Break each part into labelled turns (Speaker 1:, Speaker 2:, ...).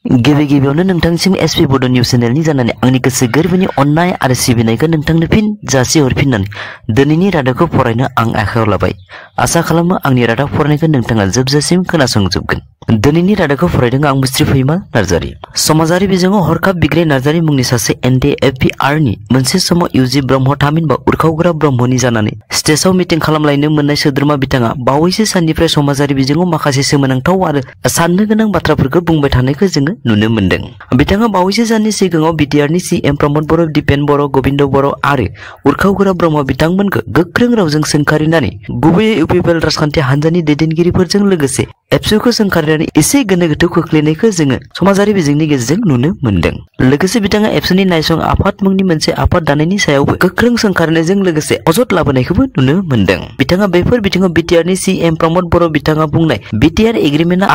Speaker 1: गिबियावनो नोंथांसिम एसपी बड' निउस चेनेलनि जानानै आंनि गोसो गोरबोनि अननाय आरो सिबिनायखौ नोंथांनो फिन जासिहरफिननानै दिनैनि रादाबखौ फरायनो आं आखायाव लाबाय। आसा खालामो आंनि रादाब फरायनायखौ नोंथाङा जोबजासिम खोनासंजोबगोन। दिनैनि रादाबखौ फरायदों आं मुस्रि फैमाल नार्जारि। समाजारि बिजोङाव हरखाब बिग्राय नार्जारि मुंनि सासे NDFPR नि मोनसे समाव इउजि ब्रह्म थामहिनबा उरखावग्रा ब्रह्मनि जानानै स्टेजआव मिटिं खालामलायनो मोननाय सोद्रोमा बिथाङा बावैसो साननिफ्राय समाजारि बिजोङाव माखासे सोमोनांथाव आरो साननो गोनां बाथ्राफोरखौ बुंबाय थानायखौ जोङो नुनो मोनदों। बिथाङा बावैसो साननि सिगाङाव बिटिआरनि CM प्रमद बर', दिपेन बर', गोविन्द बर' आरो उरखावग्रा ब्रह्म बिथांमोनखौ गोख्रों रावजों सोंखारिनानै गुबैयै UPPL राजखान्थि हान्जानि दैदेनगिरिफोरजों लोगोसे एबसुखौ सोंखारिनानै एसे गोनो गोथो खोख्लैनायखौ जोङो समाजारि बिजोंनि गेजेरजों नुनो मोनदों। लोगोसे बिथाङा एबसुनि नायसं आफाद मुंनि मोनसे आफाद दानायनि सायावबो गोख्रों सोंखारिनायजों लोगोसे अजद लाबोनायखौबो नुनो मोनदों। बिथाङा बेफोर बिथिङाव बिटिआरनि CM प्रमद बर' बिथाङा बुंनाय बिटिआर एग्रिमेन्टआ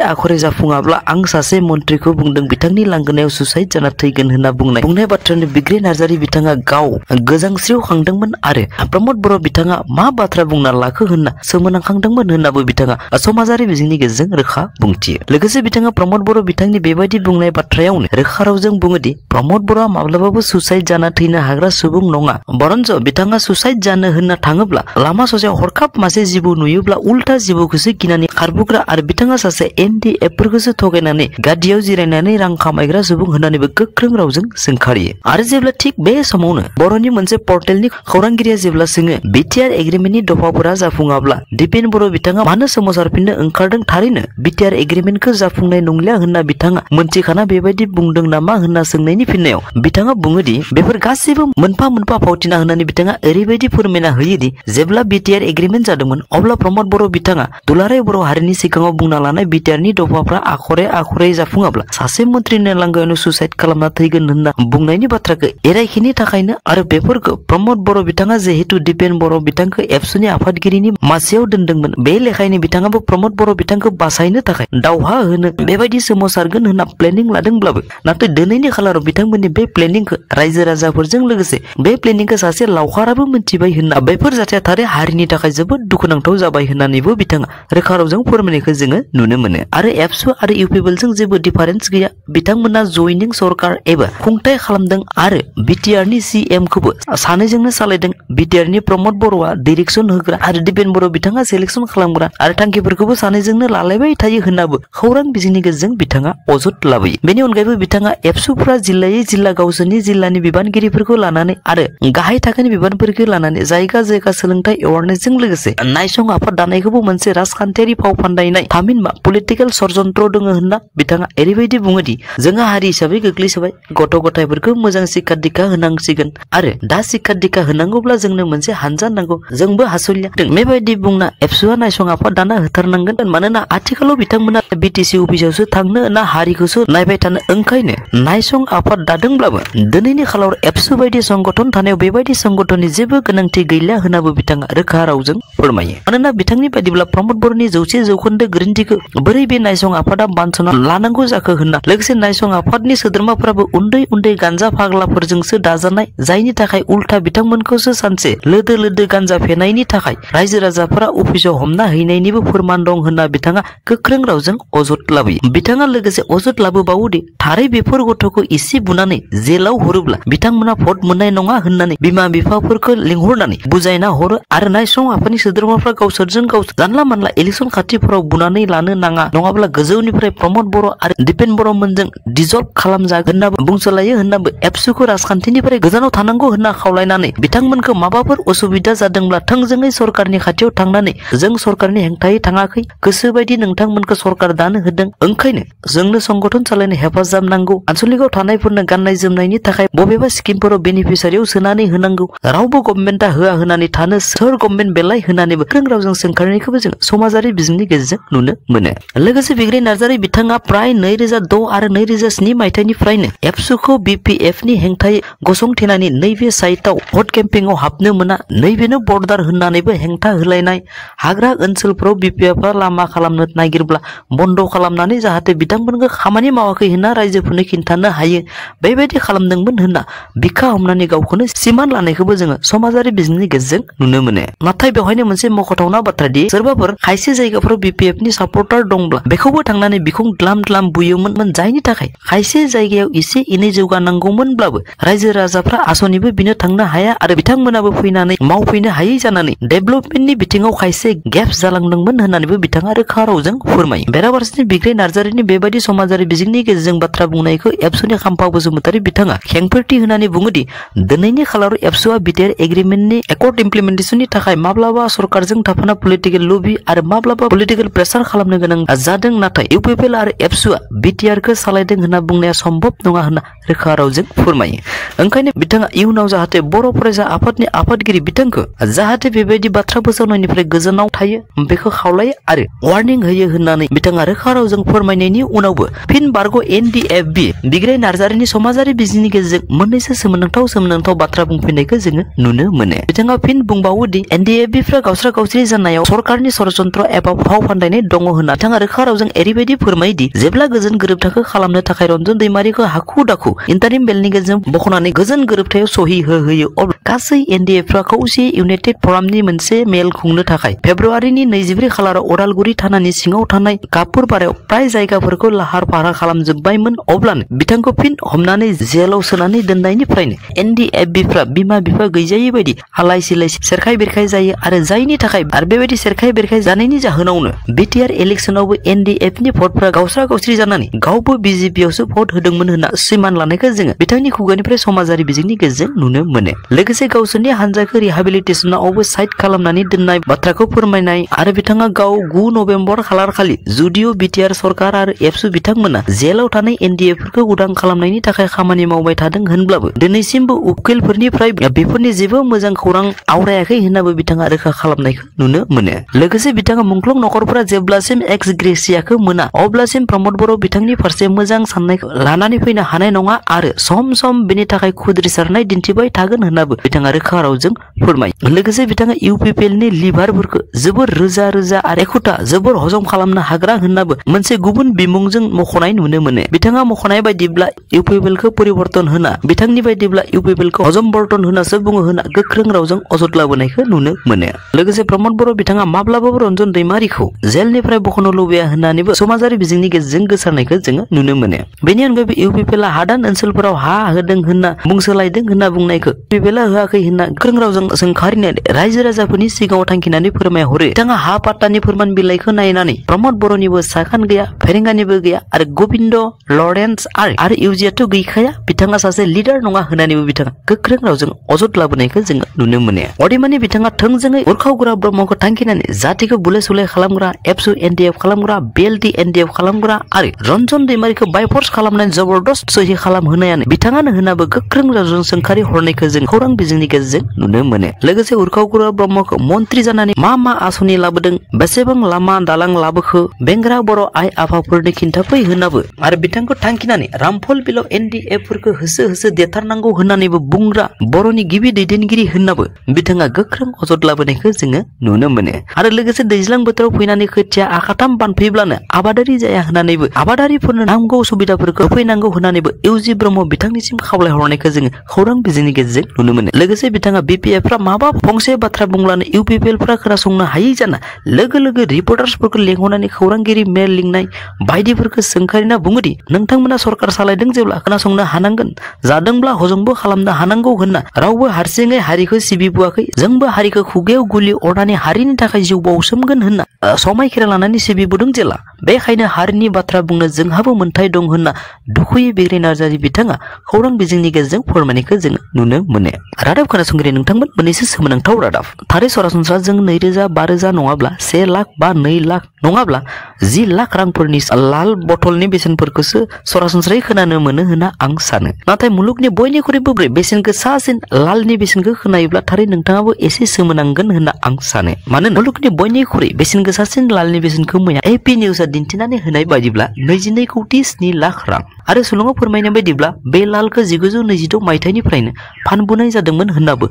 Speaker 1: आखरे जाफुङाब्ला आं सासे मन्थ्रिखौ बुंदों बिथांनि लांगोनायाव सुसाइड जाना थैगोन होनना बुंनाय बाथ्रानि बिग्राय नार्जारि बिथाङा गाव गोजांस्रियाव खांदोंमोन आरो प्रमद बर' बिथाङा मा बाथ्रा बुंना लाखो होनना सोमोनांखांदोंमोन होननाबो बिथाङा समाजारि बिजोंनि गेजेरजों रोखा बुंथियो। लोगोसे बिथाङा प्रमद बर' बिथांनि बेबायदि बुंनाय बाथ्रायावनो रोखा रावजों बुङोदि प्रमद बर'आ माब्लाबाबो सुसाइड जाना थैनो हाग्रा सुबुं नङा, बरन्स बिथाङा सुसाइड जानो होनना थाङोब्ला लामा ससेयाव हरखाब मासे जिबौ नुयोब्ला उल्था जिबौखौसो गिनानै खारबोग्रा आरो बिथाङा सासे NDF-फोरखौसो थगायनानै गादियाव जिरायनानै रां खामायग्रा सुबुं होननानैबो गोख्रों रावजों सोंखारियो। आरो जेब्ला थिग बे समावनो बर'नि मोनसे पर्टेलनि खौरांगिरिया जेब्ला सोङो बिटिआर एग्रिमेन्टनि दफाफोरा जाफुङाब्ला दिपेन बर' बिथाङा मानो सोमावसारफिननो ओंखारदों, थारैनो बिटिआर एग्रिमेन्टखौ जाफुंनाय नंलिया होनना बिथाङा मोनथिखाना बेबायदि बुंदों नामा होनना सोंनायनि फिननायाव बिथाङा बुङोदि बेफोर गासैबो मोनफा मोनफा फावथिना होननानै बिथाङा ओरैबायदि फोरमायना होयोदि जेब्ला बिटिआर एग्रिमेन्ट जादोंमोन अब्ला प्रमद बर' बिथाङा दुलाराय बर' हारिनि सिगाङाव बुंना लानाय बिटिआरनि दफाफ्रा आखरे जाफुङाब्ला सासे मन्थ्रिनि लांगायावनो सुसाइड खालामना थैगोन होनना बुंनायनि बाथ्राखौ एरायखिनि थाखायनो आरो बेफोरखौ प्रमद बर' बिथाङा जिहेतु दिपेन बर' बिथांखौ एबसुनि आफादगिरिनि मासियाव दोनदोंमोन बे लेखायनो बिथाङाबो प्रमद बर' बिथांखौ बासायनो थाखाय दावहा होनो बेबायदि सोमावसारगोन होनना प्लेनिं लादोंब्लाबो नाथाय दिनैनि खालाराव बिथांमोननि बे प्लेनिंखौ रायजो राजाफोरजों लोगोसे बे प्लेनिंखौ सासे लावखाराबो मिथिबाय होनना बेफोर जाथाया थारै हारिनि थाखाय जोबोद दुखुनांथाव जाबाय होननानैबो बिथाङा रोखा रावजों फोरमायनायखौ जोङो नुनो मोनो। आरो एबसु आरो UPPLजों जेबो डिफारेन्स गैया, बिथांमोना जयनिं सरकार एबा खुंथाय खालामदों आरो बिटिआरनि CM खौबो सानैजोंनो सालायदों। बिटिआरनि प्रमद बर'आ डिरेक्सन होग्रा आरो दिपेन बर' बिथाङा सेलेक्सन खालामग्रा आरो थांखिफोरखौबो सानैजोंनो लालायबाय थायो होननाबो खौरां बिजोंनि गेजेरजों बिथाङा अजद लाबोयो। बेनि अनगायैबो बिथाङा एबसुफ्रा जिल्लायै जिल्ला गावसोरनि जिल्लानि बिबानगिरिफोरखौ लानानै आरो गाहाय थाखोनि बिबानफोरखौ लानानै जायगा सोलोंथाइ एवारनेसजों लोगोसे नायसं आफाद दानायखौबो मोनसे राजखान्थियारि फाव फान्दायनाय थामहिनबा पलिटिकेल षड्यन्त्र दङ होनना बिथाङा ओरैबायदि बुङोदि जोंहा हारि हिसाबै गोग्लैसोबाय, गथ' गथायफोरखौ मोजां शिक्षा दीक्षा होनांसिगोन आरो दा शिक्षा दीक्षा होनांगौब्ला जोंनो मोनसे हानजा नांगौ, जोंबो हास'लिया बेबायदि बुंना एबसुआ नायसं आफाद दाना होथारनांगोन। मानोना आथिखालाव बिथांमोना BTC अफिसावसो थांनो ना हारिखौसो नायबाय थानो, ओंखायनो नायसं आफाद दादोंब्लाबो दिनैनि खालार एबसु बायदि संगठन थानायाव बेबायदि संगठननि जेबो गोनांथि गैलिया होननाबो बिथाङा रोखा रावजों फोरमायो। मानोना बिथांनि बायदिब्ला प्रमद बर'नि 100% गोरोन्थिखौ बोरै बे नायसं आफादा बानस'ना लानांगौ जाखो होनना लोगोसे नायसं आफादनि सोद्रोमाफ्राबो उन्दै गान्जा फाग्लाफोरजोंसो दाजानाय, जायनि थाखाय उल्था बिथांमोनखौसो सानसे लोदो गान्जा फेनायनि थाखाय रायजो राजाफोरा अफिसाव हमना हैनायनिबो फोरमान दं होनना बिथाङा गोख्रों रावजों अजद लाबोयो। बिथाङा लोगोसे अजद लाबोबावोदि थारै बेफोर गथ'खौ इसे बुनानै जेलाव हरोब्ला बिथांमोना भट मोननाय नङा होननानै बिमा बिफाफोरखौ लिंहरनानै बुजायना हरो आरो नायसं आफादनि सोद्रोमाफ्रा गावसोरजों गावसोर जानला मानला इलेक्सन खाथिफोराव बुनानै लानो नाङा, नङाब्ला गोजौनिफ्राय प्रमद बर' आरो दिपेन बर' मोनजों डिजल्भ खालामजागोन होननाबो बुंसोलायो होननाबो एबसुखौ राजखान्थिनिफ्राय गोजानाव थानांगौ होनना खावलायनानै बिथांमोनखौ माबाफोर असुबिदा जादोंब्ला थोंजोङै सरकारनि खाथियाव थांनानै जों सरकारनि हेंथायै थाङाखै, गोसोबायदि नोंथांमोनखौ सरकार दानो होदों, ओंखायनो जोंनो संगठन सालायनो हेफाजाब नांगौ, आनसलिकआव थानायफोरनो गाननाय जोमनायनि थाखाय बबेबा स्किमफोराव बेनिफिसारियाव सोनानै होनांगौ, रावबो गभर्नमेन्टआ होआ होननानै थानो सोर गभर्नमेन्ट बेलाय होननानैबो गोख्रों रावजों सोंखारिनायखौबो जों समाजारि बिजोंनि गेजेरजों नुनो मोनो। लोगोसे बिग्राय नार्जारि बिथाङा प्राय 2006 आरो 2007 मायथाइनिफ्रायनो एबसुखौ BPF-नि हेंथायै गसंथेनानै नैबे साइटआव भट केम्पिंआव हाबनो मोना, नैबेनो बर्डार होननानैबो हेंथा होलायनाय, हाग्रा ओनसोलफोराव BPF-आ लामा खालामनो नागिरबाय दङब्ला बन्द खालामनानै जाहाथे बिथांमोनखौ खामानि मावाखै होनना रायजोफोरनो खिन्थानो हायो बेबायदि खालामदोंमोन होनना बिखा हमनानै गावखौनो सिमान लानायखौबो जोङो समाजारि बिजोंनि गेजेरजों नुनो मोनो। नाथाय बेवहायनो मोनसे मख'थावना बाथ्रा दि सोरबाफोर खायसे जायगाफोराव BPF नि सापर्टार दंब्ला बेखौबो थांनानै बिखौ द्लाम द्लाम बुयोमोन जायनि थाखाय खायसे जायगायाव एसे एनै जौगानांगौमोनब्लाबो रायजो राजाफ्रा आसनिबो बिनो थांनो हाया आरो बिथांमोनाबो फैनानै मावफैनो हायै जानानै डेभेलपमेन्टनि बिथिङाव खायसे गेप्स जालांदोंमोन होननानैबो बिथाङा रोखा रावजों फोरमायो। बेराफारसेथिं बिग्राय नार्जारिनि बेबायदि समाजारि बिजोंनि गेजेरजों बाथ्रा बुंनायखौ एबसुनि खाम्फा बसुमतारी बिथाङा खेंफोरथि होनानै बुङोदि दिनैनि खालाराव एबसुआ बिटिआर एग्रिमेन्टनि एकर्ड इमप्लिमेन्टेसननि थाखाय माब्लाबा सरकारजों थाफाना पलिटिकेल लबि आरो माब्लाबा पलिटिकेल प्रेसार खालामनो गोनां जादों नाथाय इउपिपिएल आरो एबसुआ बिटिआरखौ सालायदों होनना बुंनाया सम्भब नङा होनना रोखा रावजों फोरमायो। ओंखायनो बिथाङा इयुनाव जाहाथे बर' फरायसा आफादनि आफादगिरि बिथांखौ जाहाथे बेबायदि बाथ्रा फोसावनायनिफ्राय गोजानाव थायो बेखौ खावलायो आरो वार्निं होयो होननानै बिथाङा रोखा रावजों फोरमायनायनि उनावबो फिन बारग' NDFB बिग्राय नार्जारिनि समाजारि बिजोंनि गेजेरजों मोननैसो सोमोनांथाव बाथ्रा बुंफिननायखौ जोङो नुनो मोनो। बिथाङा फिन बुंबावो दि NDFBफ्रा गावस्रा गावस्रि जानायाव सरकारनि षड़यन्त्र एबा फाव फान्दायनाय दङ होनना बिथाङा रोखा रावजों ओरैबायदि फोरमायदि जेब्ला गोजोन गोरोबथाखौ खालामनो थाखाय रन्जन दैमारिखौ हाखु दाखु इन्टारिम बेलनि गेजेरजों बख'नानै गोजोन गोरोबथायाव सहि होयो अब्ला गासै NDFफ्रा खौसे इउनाइटेड फरामनि मोनसे मेल खुंनो थाखाय फेब्रुवारिनि 24 खालाराव उदालगुरि थानानि सिङाव थानाय कापुरपारायाव प्राय जायगाफोरखौ लाहार फाहार खालामजोबबायमोन अब्लानो बिथांखौ फिन हमनानै जेलाव सोनानै दोननायनिफ्रायनो NDFBफ्रा बिमा बिफा गैजायै बायदि आलाय सिलाय सेरखाय बेरखाय जायो आरो जायनि थाखाय आरो बेबायदि सेरखाय बेरखाय जानायनि जाहोनावनो बिटिआर इलेक्सनावबो NDFनि भटफ्रा गावस्रा गावस्रि जानानै गावबो BJPआवसो भट होदोंमोन होनना सिमान लानायखौ जोङो बिथांनि खुगानिफ्राय समाजारि बिजोंनि गेजेरजों नुनो मोनो। लोगोसे गावसोरनि हानजाखौ रिहाबिलिटेसनावबो साइड खालामनानै दोननाय बाथ्राखौ फोरमायनाय आरो बिथाङा गाव 9 नभेम्बर खालार खालि जुदिअ बिटिआर सरकार आरो एबसु बिथांमोना जेलाव थानाय NDFफोरखौ उदां खालामनायनि थाखाय खामानि मावबाय थादों होनब्लाबो दिनैसिमबो उकिलफोरनिफ्राय बेफोरनि जेबो मोजां खौरां आवरायाखै होननाबो बिथाङा रोखा खालामनायखौ नुनो मोनो। लोगोसे बिथाङा मुंख्लं नखरफोरा जेब्लासिम एक्स ग्रेसियाखौ मोना अब्लासिम प्रमद बर' बिथांनि फारसे मोजां साननायखौ लानानै फैनो हानाय नङा आरो सम सम बेनि थाखाय खुद्रिसारनाय दिन्थिबाय थागोन होननाबो बिथाङा रोखा रावजों फोरमायो। लोगोसे बिथाङा इउपिपिएलनि लिभारफोरखौ जोबोर रोजा रोजा आरो एखुथा जोबोर हजम खालामनो हाग्रा होननाबो मोनसे गुबुन बिमुंजों मख'नाय नुनो मोनो। बिथाङा मख'नाय बायदिब्ला इउपिपिएलखौ परिवर्तन होना बिथांनि बायदिब्ला इउपिपिएलखौ हजम बर्तन होनासो बुङो होनना गोख्रों रावजों अजद लाबोनायखौ नुनो मोनो। लोगोसे प्रमद बर' बिथाङा माब्लाबाबो रन्जन दैमारिखौ जेलनिफ्राय बख'नो लुबैया होननानैबो समाजारि बिजोंनि गेजेरजों गोसारनायखौ जोङो नुनो मोनो। बेनि अनगायैबो इउपिपिएलआ हादान ओनसोलफोराव हा होदों होनना बुंसोलायदों होनना बुंनायखौ इउपिपिएलआ होआखै होनना गोख्रों रावजों सोंखारिनानै रायजो राजाफोरनि सिगाङाव थांखिनानै फोरमायहरो। बिथाङा हा पाट्टानि फोरमान बिलाइखौ नायनानै प्रमद बर'निबो साखान गैया फेरेंगानिबो गैया आरो गोविन्द लरेन्स आरो इउजियाथ' गैखाया बिथाङा सासे लिडार नङा होननानैबो बिथाङा गोख्रों रावजों अजद लाबोनायखौ जोङो नुनो मोनो। अदेमानि बिथाङा थोंजोङै उरखावग्रा ब्रह्मखौ थांखिनानै जातिखौ बुलाय सुलाय खालामग्रा एबसु NDF खालामग्रा BLT NDF खालामग्रा आरो रन्जन दैमारिखौ बायफर्स खालामनानै जबरदस्त सहि खालामहोनायानो बिथाङानो होनाबो गोख्रों रावजों सोंखारि हरनायखौ जों खौरां बिजोंनि गेजेरजों नुनो मोनो। लोगोसे उरखावग्रा ब्रह्मखौ मन्त्रि जानानै मा आसनि लाबोदों बेसेबां लामा दालां लाबोखो बेंग्रा बर' आइ आफाफोरनो खिन्थाफै होनाबो आरो बिथांखौ थांखिनानै रामफल बिलाव NDFफोरखौ होसो होसो देथारनांगौ होननानैबो बुंग्रा बर'नि गिबि दैदेनगिरि होननाबो बिथाङा गोख्रों अजद लाबोनायखौ जोङो नुनो मोनो। आरो लोगोसे दैज्लां बोथोराव फैनानै खोथिया आखाथाम बानफैब्लानो आबादारि जाया होननानैबो आबादारिफोरनो नांगौ सुबिदाफोरखौ होफैनांगौ होननानैबो इउजि ब्रह्म बिथांनिसिम खावलायहरनायखौ जोङो खौरां बिजोंनि गेजेरजों नुनो मोनो। लोगोसे बिथाङा BPFफ्रा माबा फंसे बाथ्रा बुंब्लानो इउपिपिएलफ्रा खोनासंनो हायै जाना लोगो लोगो रिपर्टार्सफोरखौ लेंहरनानै खौरांगिरि मेल लिंनाय बायदिफोरखौ सोंखारिना बुङोदि नोंथांमोना सरकार सालायदों जेब्ला खोनासंनो हानांगोन जादोंब्ला हजमबो खालामनो हानांगौ होनना रावबो हारसिङै हारिखौ सिबिबोआखै जोंबो हारिखौ खुगायाव गुलि अरनानै हारिनि थाखाय जिउ बाउसोमगोन होनना समायखिरा लानानै सिबिबोदों जेला बेखायनो हारिनि बाथ्रा बुंनो जोंहाबो मोन्थाय दं होनना दुखुयै बिग्राय नार्जारि बिथाङा खौरां बिजोंनि गेजेरजों फोरमायनायखौ जों नुनो मोनो। रादाब खोनासंगिरि नोंथांमोन मोननैसो सोमोनांथाव रादाब थारै सरासनस्रा जों 2000 5000 नङाब्ला 1 लाख बा 2 लाख नङाब्ला 10 लाख रांफोरनि लाल बथलनि बेसेनफोरखौसो सरासनस्रायै खोनानो मोनो होनना आं सानो। नाथाय मुलुगनि बयनिख्रुइबो बेसेन गोसासिन लालनि बेसेनखौ खोनायोब्ला थारै नोंथाङाबो एसे सोमोनांगोन होनना आं सानो। मानोना मुलुगनि बयनिख्रुइ बेसेन गोसासिन लालनि बेसेनखौ मैया AP निउसआ दिन्थिनानै होनाय बायदिब्ला 22 कौटि 7 लाख रां आरो सुलुङाव फोरमायनाय बायदिब्ला बे लालखौ 1926 मायथाइनिफ्रायनो फानबोनाय जादोंमोन होननाबो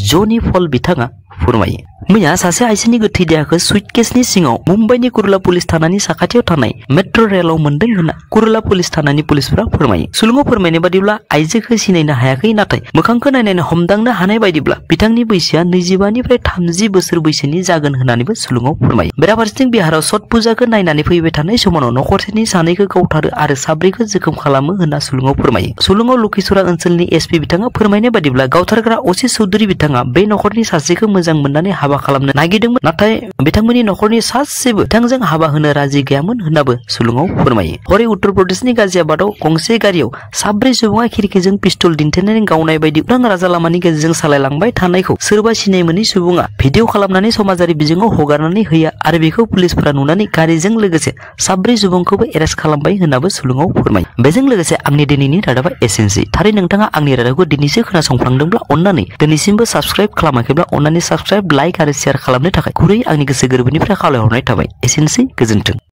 Speaker 1: जनि पल बिथाङा फोरमायो। मैया सासे आइजोनि गोथै देहाखौ सुइटकेसनि सिङाव मुम्बाइनि कुर्ला पुलिस थानानि साखाथियाव थानाय मेट्रो रेलाव मोनदों होनना कुरुला पुलिस थानानि पुलिसफोरा फोरमायो। सुलुङाव फोरमायनाय बादिब्ला आइजोखौ सिनायनो हायाखै, नाथाय मोखांखौ नायनानै हमदांनो हानाय बायदिब्ला बिथांनि बैसोआ 25 निफ्राय 30 बोसोर बैसोनि जागोन होननानैबो सुलुङाव फोरमायो। बेराफारसेथिं बिहाराव छठ पुजाखौ नायनानै फैबाय थानाय समावनो नखरसेनि सानैखौ गावथारो आरो साब्रैखौ जोखोम खालामो होनना सुलुङाव फोरमायो। सुलुङाव लखिसरा ओनसोलनि एसपि बिथाङा फोरमायनाय बादिब्ला गावथारग्रा असित चौधुरी बिथाङा बे नखरनि सासेखौ मोजां मोननानै हाबा खालामनो नागिरदोंमोन, नाथाय बिथांमोननि नखरनि सासेबो बिथांजों हाबा होनो राजि गैयामोन होननाबो सुलुङाव फोरमायो। हरै उत्तर प्रदेशनि गाजियाबादाव गंसे गारियाव साब्रै सुबुङा खिरखिजों पिस्तल दिन्थिनानै गावनाय बायदि उदां राजा लामानि गेजेरजों सालायलांबाय थानायखौ सोरबा सिनाय मोनै सुबुङा भिडिअ खालामनानै समाजारि बिजोङाव हगारनानै होयो आरो बेखौ पुलिसफोरा नुनानै गारिजों लोगोसे साब्रै सुबुंखौबो एरेस्ट खालामबाय होननाबो सुलुङाव फोरमायो। बेजों लोगोसे आंनि दिनैनि रादाबा एसेनोसै। थारै नोंथाङा आंनि रादाबखौ दिनैसो खोनासंफ्लांदोंब्ला अन्नानै दिनैसिमबो साबस्क्राइब खालामाखैब्ला अन्नानै साबस्क्राइब, लाइक आरो शेयार खालामनो थाखाय गुरै आंनि गोसो गोरबोनिफ्राय खावलायहरनाय थाबाय। एसेनोसै, गोजोन्थों।